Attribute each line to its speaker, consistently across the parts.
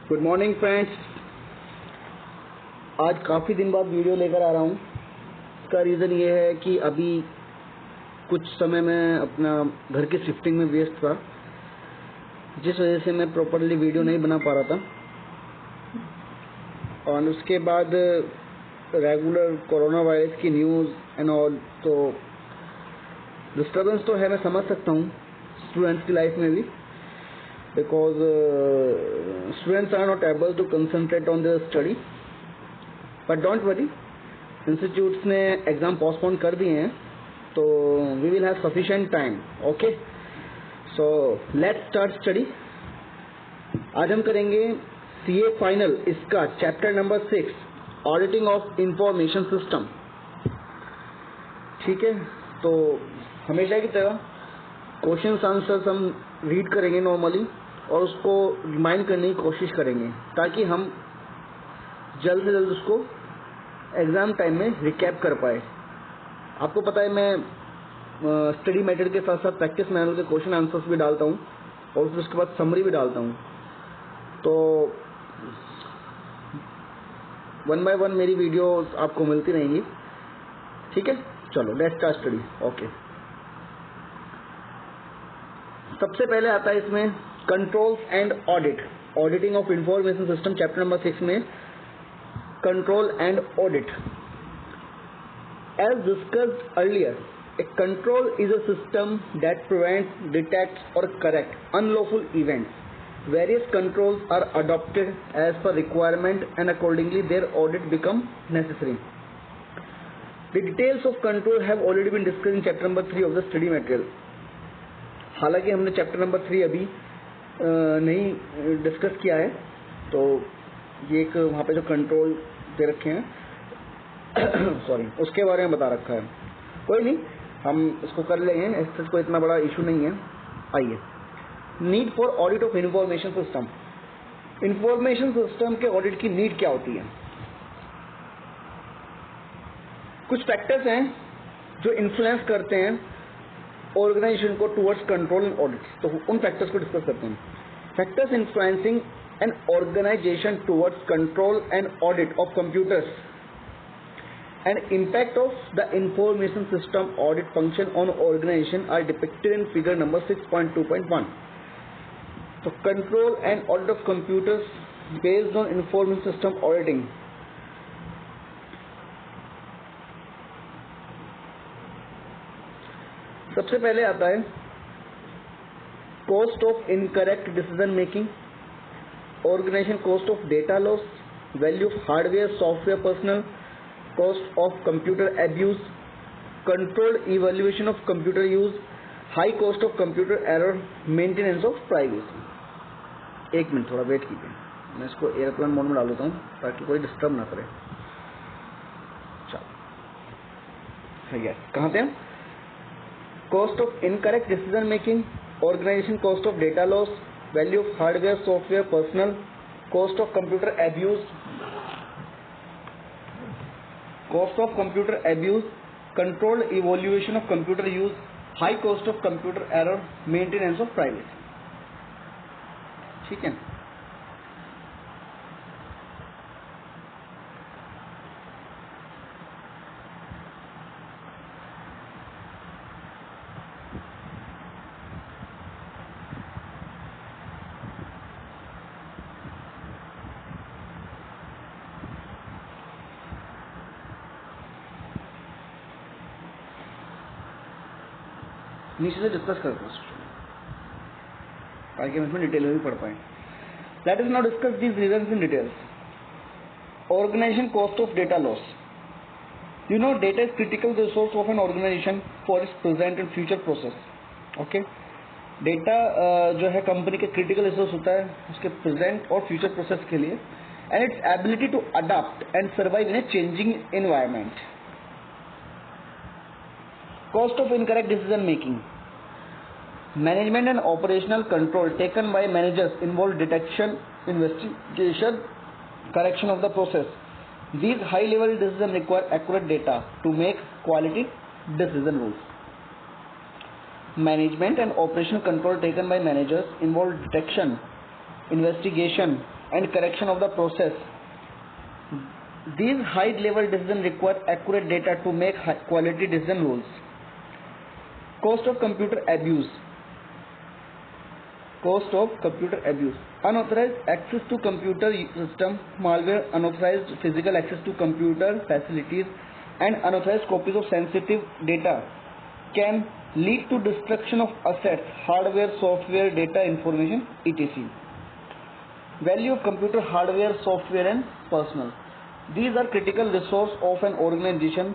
Speaker 1: Good morning friends. आज काफ़ी दिन बाद वीडियो लेकर आ रहा हूँ। इसका रीज़न ये है कि अभी कुछ समय मैं अपना घर की शिफ्टिंग में व्यस्त था, जिस वजह से मैं प्रॉपरली वीडियो नहीं बना पा रहा था। और उसके बाद रेगुलर कोरोना वायरस की न्यूज़ एंड ऑल, तो डिस्टर्बेंस तो है, मैं समझ सकता हूँ स्टूडेंट्स की लाइफ में भी, because students are not able to concentrate on their study, but don't worry, institutes ने एग्ज़ाम पोस्टपोन कर दिए हैं, तो we will have sufficient time, okay? So let's start study। आज हम करेंगे CA फाइनल, इसका chapter number 6, auditing of information system. ठीक है, तो हमेशा की तरह क्वेश्चन आंसर्स हम रीड करेंगे नॉर्मली और उसको रिमाइंड करने की कोशिश करेंगे, ताकि हम जल्द से जल्द उसको एग्ज़ाम टाइम में रिकैप कर पाए। आपको पता है मैं स्टडी मेथड के साथ साथ प्रैक्टिस मैनुअल के क्वेश्चन आंसर्स भी डालता हूँ और फिर उसके बाद समरी भी डालता हूँ, तो 1 बाय 1 मेरी वीडियो आपको मिलती रहेंगी। ठीक है, चलो लेट्स स्टार्ट स्टडी। ओके, सबसे पहले आता है इसमें controls and audit, auditing of information system, chapter number 6 में control and audit. As discussed earlier, a control is a system that prevents, detects और correct unlawful events. Various controls are adopted as per requirement and accordingly their audit become necessary. The details of control have already been discussed in chapter number 3 of the study material. हालांकि हमने chapter number 3 अभी नहीं discuss किया है, तो ये एक वहाँ पे जो कंट्रोल दे रखे हैं सॉरी, उसके बारे में बता रखा है। कोई नहीं, हम इसको कर लेंगे, इससे कोई इतना बड़ा इशू नहीं है। आइए, need for audit of information system. Information system के ऑडिट की नीड क्या होती है? कुछ फैक्टर्स हैं जो इन्फ्लुएंस करते हैं ऑर्गेनाइजेशन को टुवर्ड्स कंट्रोल एंड ऑडिट, तो उन फैक्टर्स को डिस्कस करते हैं। Factors influencing an organisation towards control and audit of computers and impact of the information system audit function on organisation are depicted in figure number 6.2.1। तो control and audit of computers based on information system auditing. सबसे पहले आता है cost of incorrect decision making, organisation cost of data loss, value of hardware software personnel, cost of computer abuse, controlled evaluation of computer use, high cost of computer error, maintenance of privacy. एक minute, थोड़ा wait कीजिए, मैं इसको airplane mode में डाल देता हूँ ताकि कोई डिस्टर्ब ना करे। चलो, यस, कहाँ थे हम? Cost of incorrect decision making, organization cost of data loss, value of hardware, software, personnel, cost of computer abuse, controlled evaluation of computer use, high cost of computer error, maintenance of privacy। ठीक है, नीचे से discuss करते हैं ताकि हम इसमें detail में भी पढ़ पाए। Let us now discuss these reasons in details. Organisation cost of data loss. You know data is critical resource of an organisation for its present and future process. Okay, data जो है company के critical resource होता है उसके present और future process के लिए, and its ability to adopt and survive in a changing environment. Cost of incorrect decision making. Management and operational control taken by managers involve detection, investigation, correction of the process. These high-level decisions require accurate data to make quality decision rules. Management and operational control taken by managers involve detection, investigation, and correction of the process. These high-level decisions require accurate data to make high-quality decision rules. Cost of computer abuse. Cost of computer abuse. Unauthorized access to computer system, malware, unauthorized physical access to computer facilities, and unauthorized copies of sensitive data can lead to destruction of assets, hardware, software, data, information, etc. Value of computer hardware, software, and personnel. These are critical resources of an organization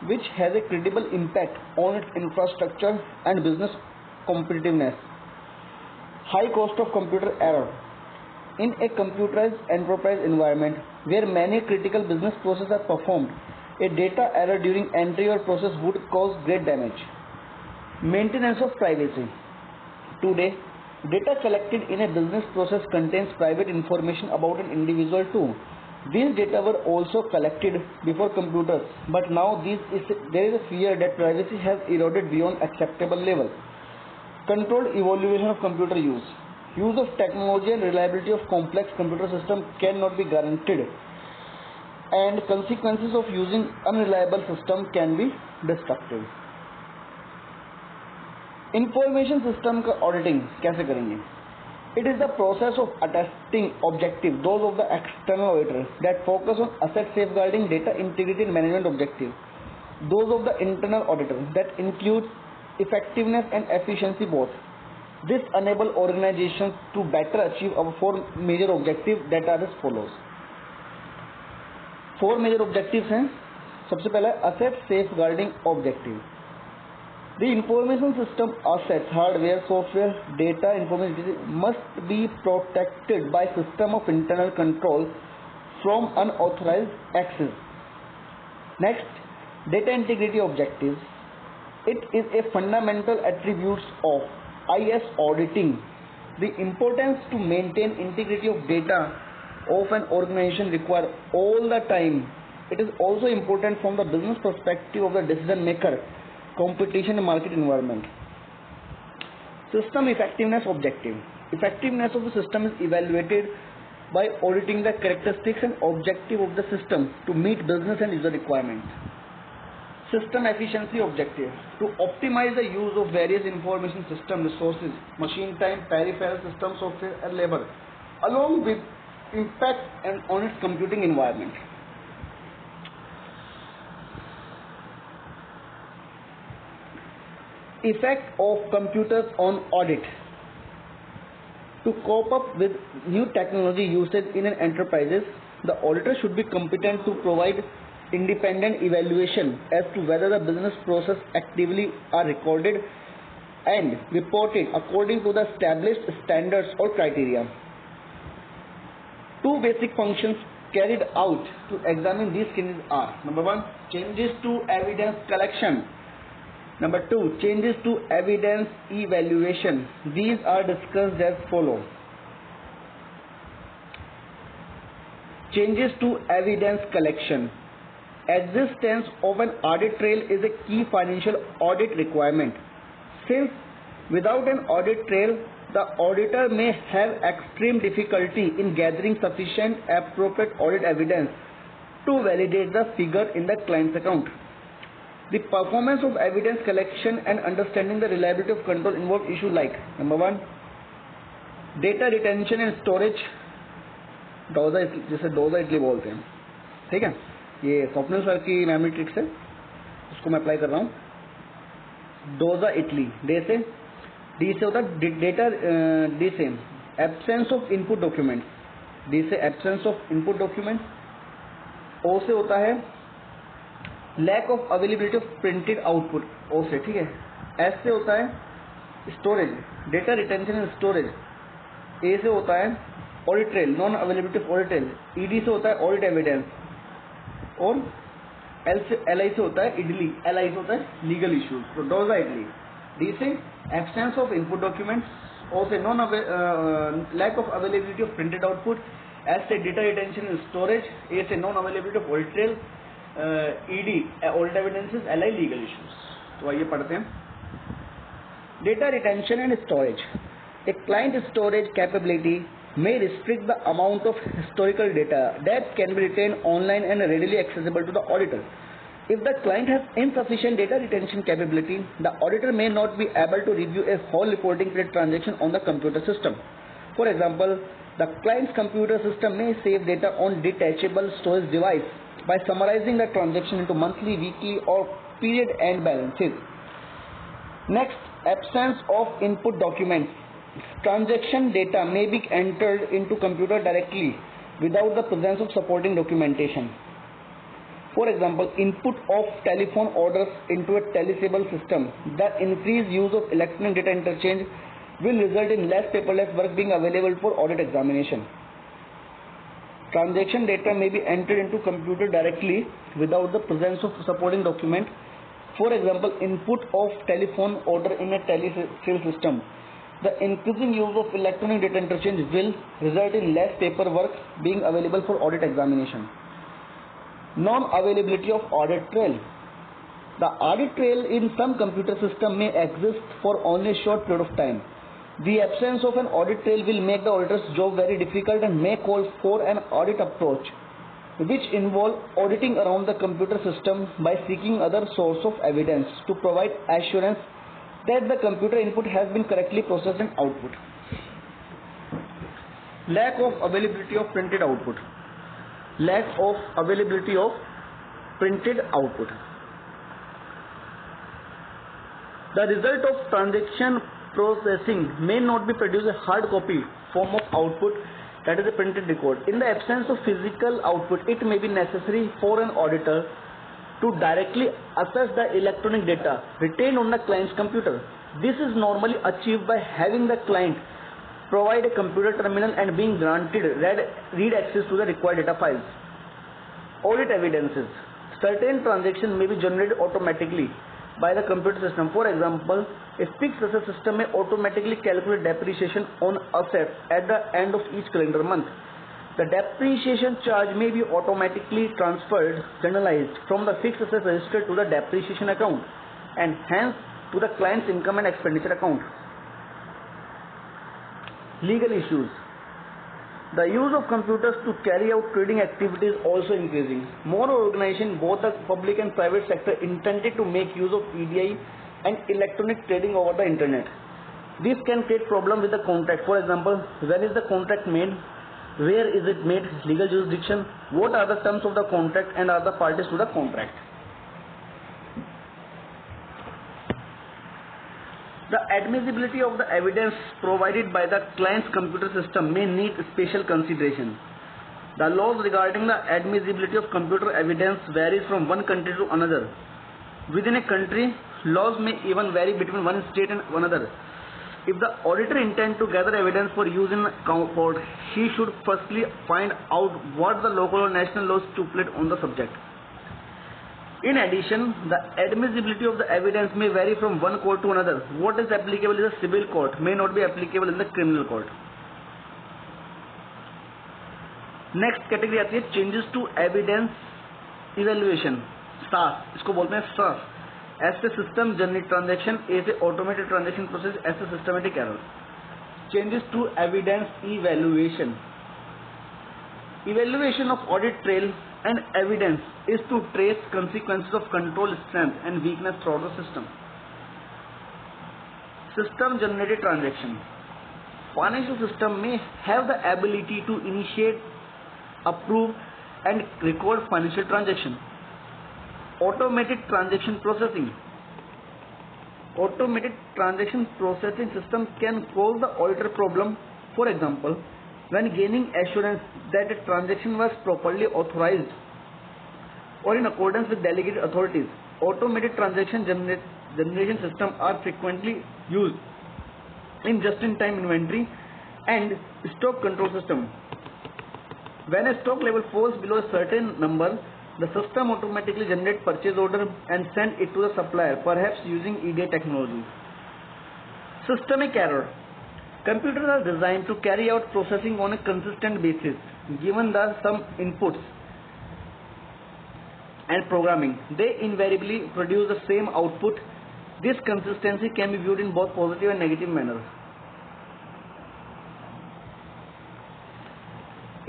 Speaker 1: which has a credible impact on its infrastructure and business competitiveness. High cost of computer error. In a computerized enterprise environment where many critical business processes are performed, a data error during entry or process would cause great damage. Maintenance of privacy. Today, data collected in a business process contains private information about an individual too. These data were also collected before computers, but now there is a fear that privacy has eroded beyond acceptable level. Controlled evaluation of computer use. Use of technology and reliability of complex computer systems cannot be guaranteed, and consequences of using unreliable system can be destructive. Information system का auditing कैसे करेंगे? It is the process of attesting objective, those of the external auditor that focus on asset safeguarding, data integrity and management objective. Those of the internal auditor that include effectiveness and efficiency both. This enable organizations to better achieve our four major objectives that are as follows. Four major objectives हैं. सबसे पहला asset safeguarding objective. The information system assets, hardware, software, data, information must be protected by system of internal control from unauthorized access. Next, data integrity objectives. It is a fundamental attribute of IS auditing. The importance to maintain integrity of data of an organization require all the time. It is also important from the business perspective of the decision maker, competition and market environment. System effectiveness objective. Effectiveness of the system is evaluated by auditing the characteristics and objective of the system to meet business and user requirements. System efficiency objective. To optimize the use of various information system resources, machine time, peripheral system, software and labor, along with impact and on its computing environment. Effect of computers on audit. To cope up with new technology usage in an enterprises, the auditor should be competent to provide independent evaluation as to whether the business process actively are recorded and reported according to the established standards or criteria. Two basic functions carried out to examine these changes are: number one, changes to evidence collection. Number two, changes to evidence evaluation. These are discussed as follows. Changes to evidence collection. Existence of an audit trail is a key financial audit requirement. Since without an audit trail, the auditor may have extreme difficulty in gathering sufficient appropriate audit evidence to validate the figure in the client's account. The performance of evidence collection and understanding the reliability of control involve issues like: number one, data retention and storage. Doja, जिसे Doja idli बोलते हैं, ठीक है, ये Swapnil sir की memory tricks है, उसको मैं अप्लाई कर रहा हूँ. डोजा इडली, डी से होता है डेटा, डी से absence of input document, D से absence of input document, O से होता है lack of availability of printed output, O से, ठीक है. एस से होता है storage, data retention and storage. A से होता है audit trail, non availability of audit trail. ED से होता है ऑडिट एविडेंस, और एल आई से होता है इडली, एल आई से होता है लीगल इश्यूज. तो डोजा इडली. डी से absence of input documents, O से non lack of availability of printed output, S से data retention and storage, A से non availability of audit trail, ED audit evidences, L I legal issues. तो आइए पढ़ते हैं. Data retention and storage. A client storage capability may restrict the amount of historical data that can be retained online and readily accessible to the auditor. If the client has insufficient data retention capability, the auditor may not be able to review a whole reporting period transaction on the computer system. For example, the client's computer system may save data on detachable storage device by summarizing the transaction into monthly, weekly or period end balances. Next, absence of input documents. Transaction data may be entered into computer directly without the presence of supporting documentation. For example, input of telephone orders into a telesable system. The increased use of electronic data interchange will result in less paperless work being available for audit examination. Transaction data may be entered into computer directly without the presence of supporting document. For example, input of telephone order in a telesale system. The increasing use of electronic data interchange will result in less paperwork being available for audit examination. Non-availability of audit trail. The audit trail in some computer system may exist for only a short period of time. The absence of an audit trail will make the auditor's job very difficult and may call for an audit approach, which involve auditing around the computer system by seeking other source of evidence to provide assurance that the computer input has been correctly processed and output. Lack of availability of printed output. Lack of availability of printed output. The result of transaction processing may not be produced a hard copy form of output, that is a printed record. In the absence of physical output, it may be necessary for an auditor to directly assess the electronic data retained on the client's computer. This is normally achieved by having the client provide a computer terminal and being granted read access to the required data files. Audit evidences. Certain transactions may be generated automatically by the computer system. For example, a fixed asset system may automatically calculate depreciation on assets at the end of each calendar month. The depreciation charge may be automatically transferred, generalized from the fixed asset register to the depreciation account and hence to the client's income and expenditure account. Legal issues. The use of computers to carry out trading activities is also increasing. More organizations, both the public and private sector, intended to make use of EDI and electronic trading over the internet. This can create problems with the contract. For example, when is the contract made? Where is it made? Legal jurisdiction. What are the terms of the contract and are the parties to the contract? The admissibility of the evidence provided by the client's computer system may need special consideration. The laws regarding the admissibility of computer evidence varies from one country to another. Within a country, laws may even vary between one state and another. If the auditor intends to gather evidence for use in court, he should firstly find out what the local or national laws stipulate on the subject. In addition, the admissibility of the evidence may vary from one court to another. What is applicable in the civil court may not be applicable in the criminal court. Next category आती है changes to evidence evaluation. SAS, इसको बोलते हैं SAS. S से system generated transaction, A से automated transaction process, S से systematic error. Changes to evidence evaluation. Evaluation of audit trail and evidence is to trace consequences of control strength and weakness throughout the system. System generated transaction. Financial system may have the ability to initiate, approve and record financial transaction. Automated transaction processing. Automated transaction processing system can cause the auditor problem. For example, when gaining assurance that a transaction was properly authorized or in accordance with delegated authorities. Automated transaction generation systems are frequently used in just-in-time inventory and stock control system. When a stock level falls below a certain number, the system automatically generates purchase order and send it to the supplier, perhaps using EDI technology. Systemic error. Computers are designed to carry out processing on a consistent basis, given some inputs and programming. They invariably produce the same output. This consistency can be viewed in both positive and negative manner.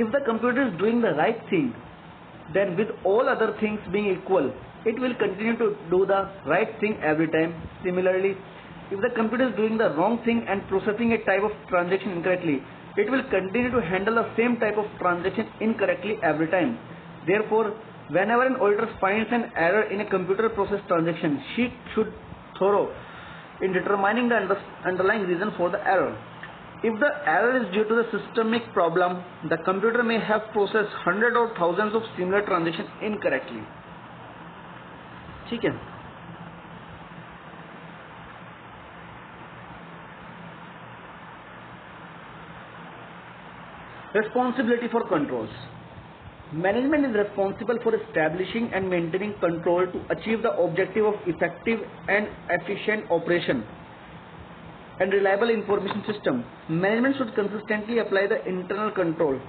Speaker 1: If the computer is doing the right thing, then with all other things being equal, it will continue to do the right thing every time. Similarly, if the computer is doing the wrong thing and processing a type of transaction incorrectly, it will continue to handle the same type of transaction incorrectly every time. Therefore, whenever an auditor finds an error in a computer process transaction, she should thorough in determining the underlying reason for the error. If the error is due to the systemic problem, the computer may have processed hundreds or thousands of similar transactions incorrectly. ठीक है? Responsibility for controls. Management is responsible for establishing and maintaining control to achieve the objective of effective and efficient operation and reliable information system. Management should consistently apply the internal control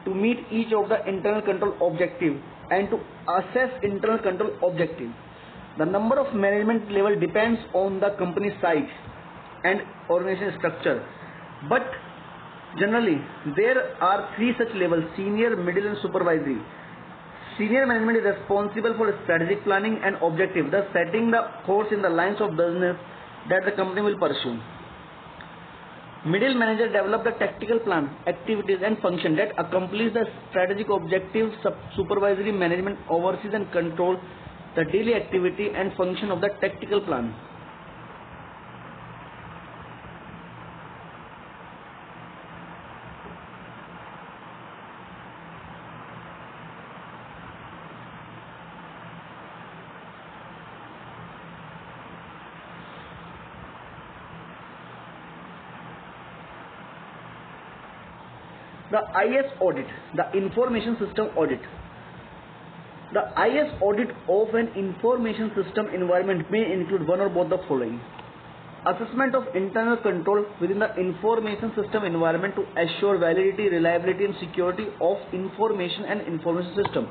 Speaker 1: to meet each of the internal control objective and to assess internal control objective. The number of management level depends on the company size and organization structure, but generally there are three such levels: senior, middle and supervisory. Senior management is responsible for strategic planning and objective, thus setting the course in the lines of business that the company will pursue. Middle manager develop the tactical plan, activities and function that accomplish the strategic objectives. Supervisory management oversees and control the daily activity and function of the tactical plan. The IS audit, the information system audit. The IS audit of an information system environment may include one or both the following: assessment of internal control within the information system environment to assure validity, reliability and security of information and information system.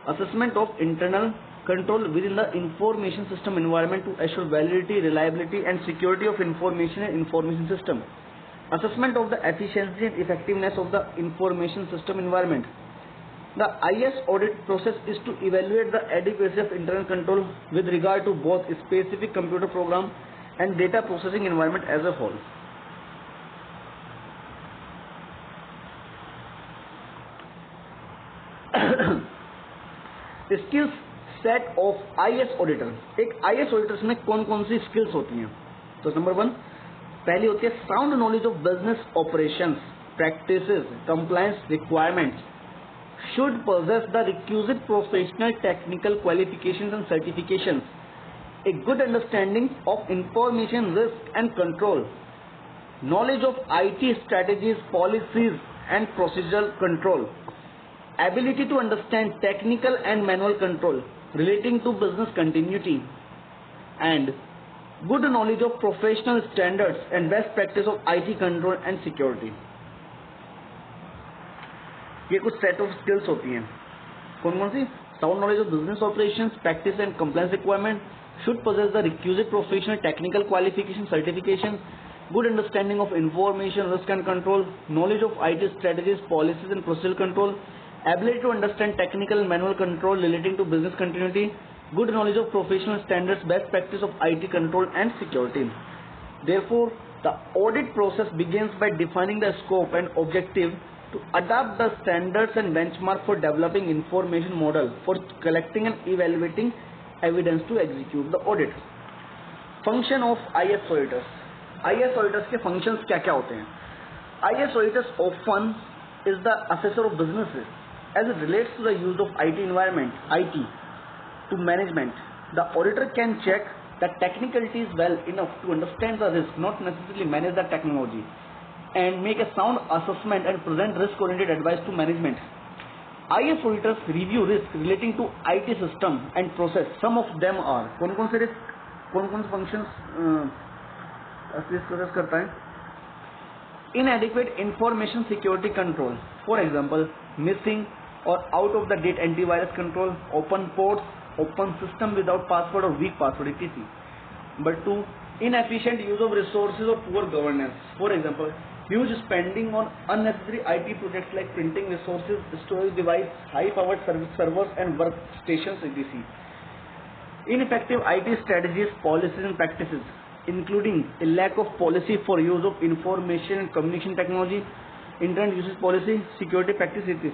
Speaker 1: Assessment of internal control within the information system environment to assure validity, reliability and security of information and information system. Assessment of the efficiency and effectiveness of the information system environment. The IS audit process is to evaluate the adequacy of internal control with regard to both specific computer program and data processing environment as a whole. Skills set of IS auditor. एक IS auditors में कौन कौन सी skills होती हैं? तो number 1 पहली होती है sound knowledge of business operations, practices, compliance requirements, should possess the requisite professional technical qualifications and certifications, a good understanding of information risk and control, knowledge of IT strategies, policies and procedural control, ability to understand technical and manual control relating to business continuity, and good knowledge of professional standards and best practice of IT control and security. ये कुछ set of skills होती हैं. कौन कौन सी? Sound knowledge of business operations, practice and compliance requirement, should possess the requisite professional technical qualification certification, good understanding of information risk and control, knowledge of IT strategies, policies and procedural control, ability to understand technical and manual control relating to business continuity, good knowledge of professional standards, best practice of IT control and security. Therefore, the audit process begins by defining the scope and objective to adapt the standards and benchmark for developing information model for collecting and evaluating evidence to execute the audit. Function of IS auditors. IS auditors के functions क्या क्या होते हैं? IS auditors often is the assessor of businesses as it relates to the use of IT environment, IT, to management. The auditor can check the technicalities well enough to understand the risk, not necessarily manage the technology, and make a sound assessment and present risk-oriented advice to management. IS auditors review risk relating to IT system and process. Some of them are कौन कौन से risk, कौन कौन से functions assess करता है? Inadequate information security control. For example, missing or out of the date antivirus control, open ports, open system without password or weak password, etc. But 2, inefficient use of resources or poor governance. For example, huge spending on unnecessary IT projects like printing resources, storage device, high-powered servers and workstations, etc. Ineffective IT strategies, policies and practices, including a lack of policy for use of information and communication technology, internet usage policy, security practice, etc.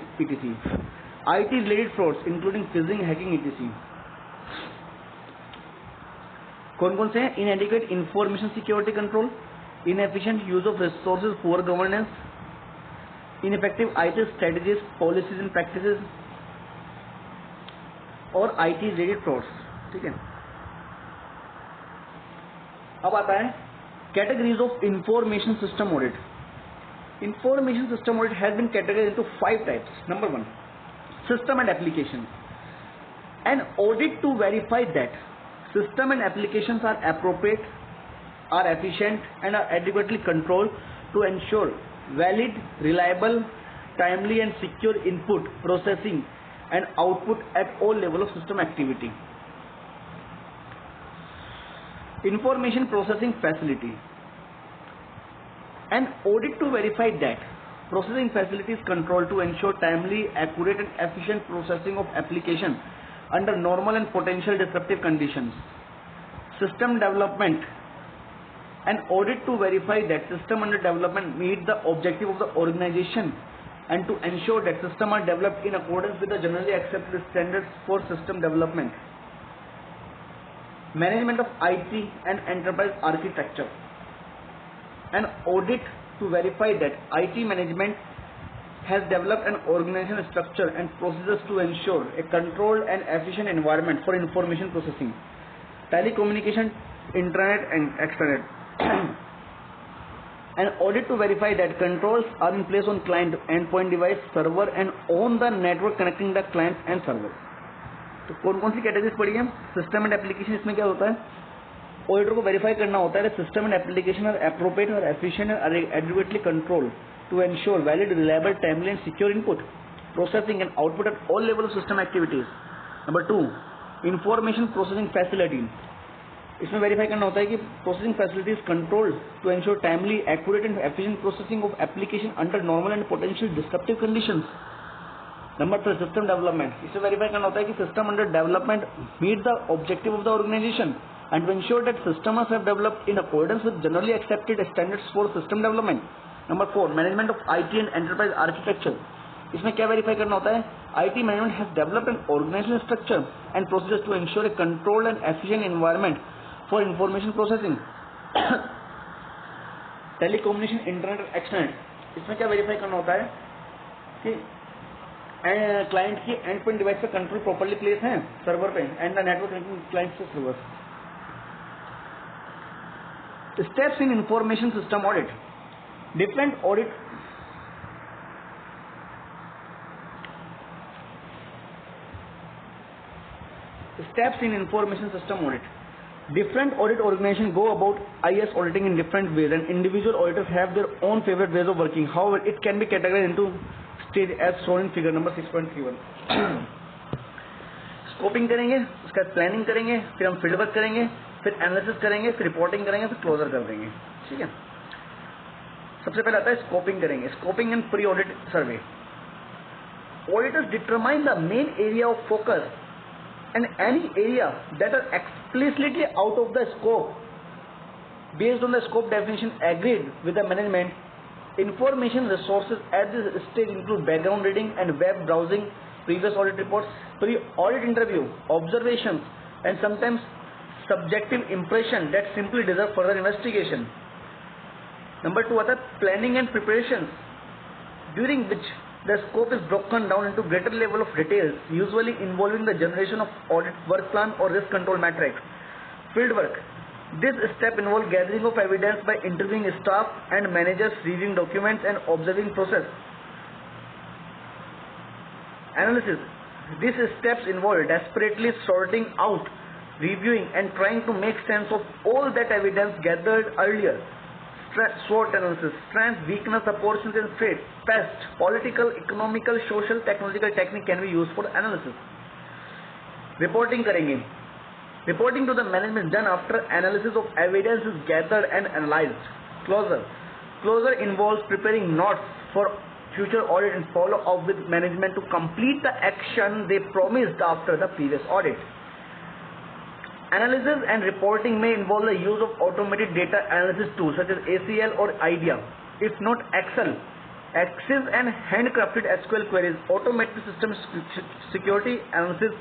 Speaker 1: IT-related frauds, including phishing, hacking, etc. कौन कौन से हैं? Inadequate information security control, inefficient use of resources, poor governance, ineffective IT strategies, policies and practices, और IT-related frauds. ठीक है. अब आता है categories of information system audit. Information system audit has been categorized into 5 types. Number 1, system and application. An audit to verify that system and applications are appropriate, are efficient and are adequately controlled to ensure valid, reliable, timely and secure input, processing and output at all levels of system activity. Information processing facility. An audit to verify that processing facility is controlled to ensure timely, accurate and efficient processing of application under normal and potential disruptive conditions. System development. An audit to verify that system under development meet the objective of the organization and to ensure that systems are developed in accordance with the generally accepted standards for system development. Management of IT and enterprise architecture. An audit to verify that IT management has developed an organizational structure and procedures to ensure a controlled and efficient environment for information processing, telecommunication, internet and extranet. An audit to verify that controls are in place on client, endpoint device, server and on the network connecting the client and server. तो कौन कौन सी categories पड़ी है? System and application. इसमें क्या होता है? Auditor को वेरीफाई करना होता है system and application are appropriate और एफिशिएंट और adequately control to ensure valid, reliable, timely and secure input, processing and output at all levels of system activities. Number 2, information processing facility. इसमें verify करना होता है कि processing facility is controlled to ensure timely, accurate and efficient processing of application under normal and potential disruptive conditions. Number 3, system development. इसमें verify करना होता है कि system under development meet the objective of the organisation and to ensure that systems have developed in accordance with generally accepted standards for system development. Number 4, management of IT and enterprise architecture. इसमें क्या verify करना होता है? IT management has developed an organizational structure and procedures to ensure a controlled and efficient environment for information processing. Telecommunication, internet और extranet. इसमें क्या verify करना होता है कि क्लाइंट की एंड पॉइंट डिवाइस पे कंट्रोल प्रॉपर्ली प्लेस है सर्वर पे and the network connecting client से server. Steps in information system audit. Different audit steps in information system audit. Different audit organizations go about IS auditing in different ways, and individual auditors have their own favorite ways of working. However, it can be categorized into stage as shown in figure number 6.31. Scoping करेंगे, उसका planning करेंगे, फिर हम field work करेंगे, फिर analysis करेंगे, फिर reporting करेंगे, फिर क्लोजर कर देंगे. ठीक है. सबसे पहले आता है स्कोपिंग करेंगे. Scoping and pre audit survey. Auditors determine the main area of focus and any area that are explicitly out of the scope based on the scope definition agreed with the management. Information resources at this stage include background reading and web browsing, previous audit reports, pre-audit interview, observations, and sometimes subjective impression that simply deserve further investigation. Number 2 आता है planning and preparations, during which the scope is broken down into greater level of details, usually involving the generation of audit work plan or risk control matrix. Field work. This step involves gathering of evidence by interviewing staff and managers, reviewing documents and observing process. Analysis. These steps involve desperately sorting out, reviewing and trying to make sense of all that evidence gathered earlier. SWOT analysis. Strength, weakness, opportunities and threats. Past, political, economical, social, technological technique can be used for analysis. Reporting करेंगे. Reporting to the management done after analysis of evidence is gathered and analyzed. Closure. Closure involves preparing notes for future audit and follow up with management to complete the action they promised after the previous audit. Analysis and reporting may involve the use of automated data analysis tools such as ACL or IDEA. If not Excel, Access and handcrafted SQL queries, automated system security analysis,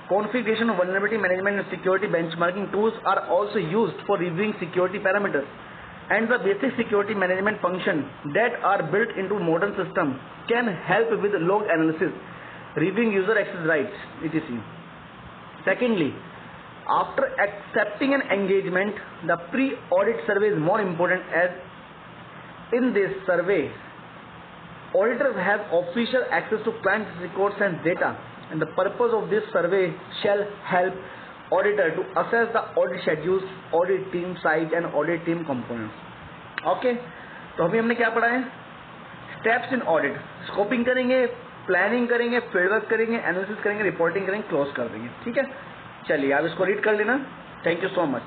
Speaker 1: configuration, vulnerability management and security benchmarking tools are also used for reviewing security parameters. And the basic security management functions that are built into modern systems can help with log analysis, reviewing user access rights, etc. Secondly, after accepting an engagement, the pre-audit survey is more important, as in this survey, auditors have official access to client records and data, and the purpose of this survey shall help auditor to assess the audit schedules, audit team size and audit team components. Okay, तो अभी हमने क्या पढ़ा है? Steps in audit, scoping करेंगे, planning करेंगे, feedback करेंगे, analysis करेंगे, रिपोर्टिंग करेंगे, क्लोज कर देंगे. ठीक है, चलिए आप इसको रीड कर लेना. Thank you so much.